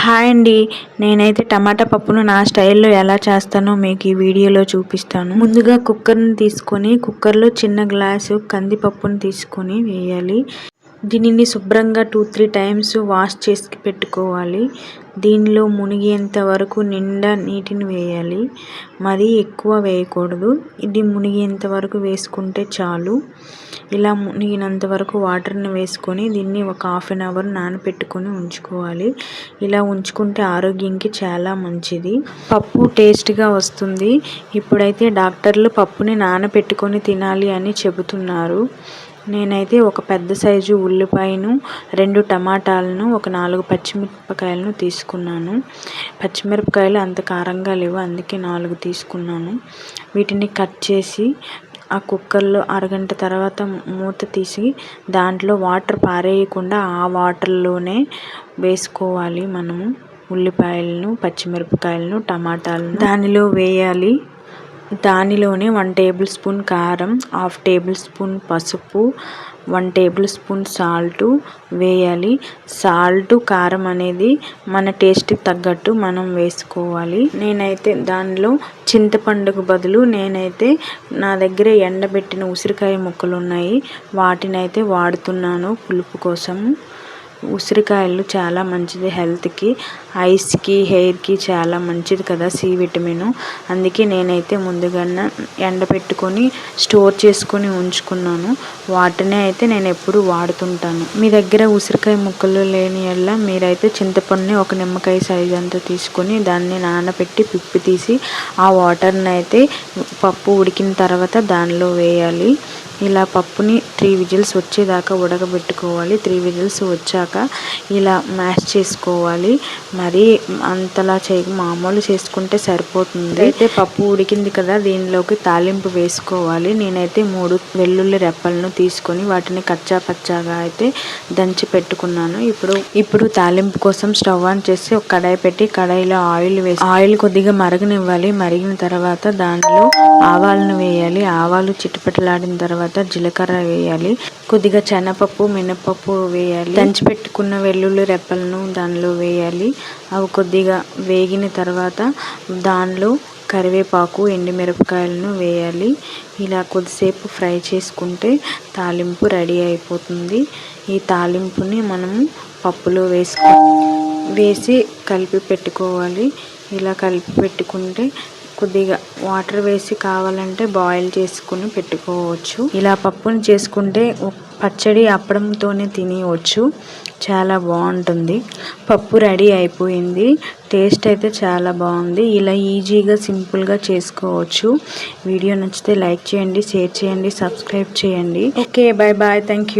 Hi అండి, నేనైతే టమాటా పప్పును నా స్టైల్లో ఎలా చేస్తానో మీకు ఈ వీడియోలో చూపిస్తాను. ముందుగా కుక్కర్ని తీసుకొని కుక్కర్లో చిన్న గ్లాసు కందిపప్పును తీసుకొని వేయాలి. దీనిని శుభ్రంగా 2-3 టైమ్స్ వాష్ చేసి పెట్టుకోవాలి. దీనిలో మునిగేంత వరకు నిండా నీటిని వేయాలి. మరీ ఎక్కువ వేయకూడదు. ఇది మునిగేంత వరకు వేసుకుంటే చాలు. ఇలా మునిగినంత వరకు వాటర్ని వేసుకొని దీన్ని ఒక 1/2 అవర్ నానబెట్టుకొని ఉంచుకోవాలి. ఇలా ఉంచుకుంటే ఆరోగ్యానికి చాలా మంచిది. పప్పు టేస్ట్గా వస్తుంది. ఇప్పుడైతే డాక్టర్లు పప్పుని నానబెట్టుకొని తినాలి అని చెబుతున్నారు. నేనైతే ఒక పెద్ద సైజు ఉల్లిపాయను, 2 టమాటాలను, ఒక 4 పచ్చిమిరపకాయలను తీసుకున్నాను. పచ్చిమిరపకాయలు అంత కారంగా లేవు, అందుకే 4 తీసుకున్నాను. వీటిని కట్ చేసి ఆ కుక్కర్లో అరగంట తర్వాత మూత తీసి దాంట్లో వాటర్ పారేయకుండా ఆ వాటర్లోనే వేసుకోవాలి. మనము ఉల్లిపాయలను, పచ్చిమిరపకాయలను, టమాటాలను దానిలో వేయాలి. దానిలోనే 1 టేబుల్ స్పూన్ కారం, 1/2 టేబుల్ స్పూన్ పసుపు, 1 టేబుల్ స్పూన్ సాల్టు వేయాలి. సాల్టు, కారం అనేది మన టేస్ట్కి తగ్గట్టు మనం వేసుకోవాలి. నేనైతే దానిలో చింతపండుకు బదులు నా దగ్గర ఎండబెట్టిన ఉసిరికాయ ముక్కలు ఉన్నాయి, వాటినైతే వాడుతున్నాను పులుపు కోసం. ఉసిరికాయలు చాలా మంచిది హెల్త్కి, ఐస్కి, హెయిర్కి చాలా మంచిది కదా సి విటమిన్. అందుకే నేనైతే ముందుగానే ఎండబెట్టుకొని స్టోర్ చేసుకొని ఉంచుకున్నాను. వాటినే అయితే నేను ఎప్పుడు వాడుతుంటాను. మీ దగ్గర ఉసిరికాయ ముక్కలు లేని వల్ల మీరైతే చింతపండుని ఒక నిమ్మకాయ సైజ్ అంతా తీసుకొని దాన్ని నానబెట్టి పిప్పి తీసి ఆ వాటర్ని అయితే పప్పు ఉడికిన తర్వాత దానిలో వేయాలి. ఇలా పప్పుని 3 విజిల్స్ వచ్చేదాకా ఉడకబెట్టుకోవాలి. 3 విజిల్స్ వచ్చాక ఇలా మ్యాష్ చేసుకోవాలి. మరీ అంతలా మామూలు చేసుకుంటే సరిపోతుంది. అయితే పప్పు ఉడికింది కదా, దీనిలోకి తాలింపు వేసుకోవాలి. నేనైతే 3 వెల్లుల్లి రెప్పలను తీసుకొని వాటిని కచ్చా పచ్చాగా అయితే దంచి పెట్టుకున్నాను. ఇప్పుడు తాలింపు కోసం స్టవ్ ఆన్ చేసి ఒక కడాయి పెట్టి కడాయిలో ఆయిల్ కొద్దిగా మరగనివ్వాలి. మరిగిన తర్వాత దానిలో ఆవాలను వేయాలి. ఆవాలు చిటపటలాడిన తర్వాత జీలకర్ర వేయాలి. కొద్దిగా శనగపప్పు, మినపప్పు వేయాలి. దంచి పెట్టుకున్న వెల్లుల్లి రెప్పలను దానిలో వేయాలి. అవి కొద్దిగా వేగిన తర్వాత దానిలో కరివేపాకు, ఎండుమిరపకాయలను వేయాలి. ఇలా కొద్దిసేపు ఫ్రై చేసుకుంటే తాలింపు రెడీ అయిపోతుంది. ఈ తాలింపుని మనము పప్పులో వేసి కలిపి పెట్టుకోవాలి. ఇలా కలిపి పెట్టుకుంటే కొద్దిగా వాటర్ వేసి కావాలంటే బాయిల్ చేసుకుని పెట్టుకోవచ్చు. ఇలా పప్పుని చేసుకుంటే పచ్చడి అప్పడంతోనే తినేయవచ్చు, చాలా బాగుంటుంది. పప్పు రెడీ అయిపోయింది. టేస్ట్ అయితే చాలా బాగుంది. ఇలా ఈజీగా సింపుల్గా చేసుకోవచ్చు. వీడియో నచ్చితే లైక్ చేయండి, షేర్ చేయండి, సబ్స్క్రైబ్ చేయండి. Okay, bye bye, thank you.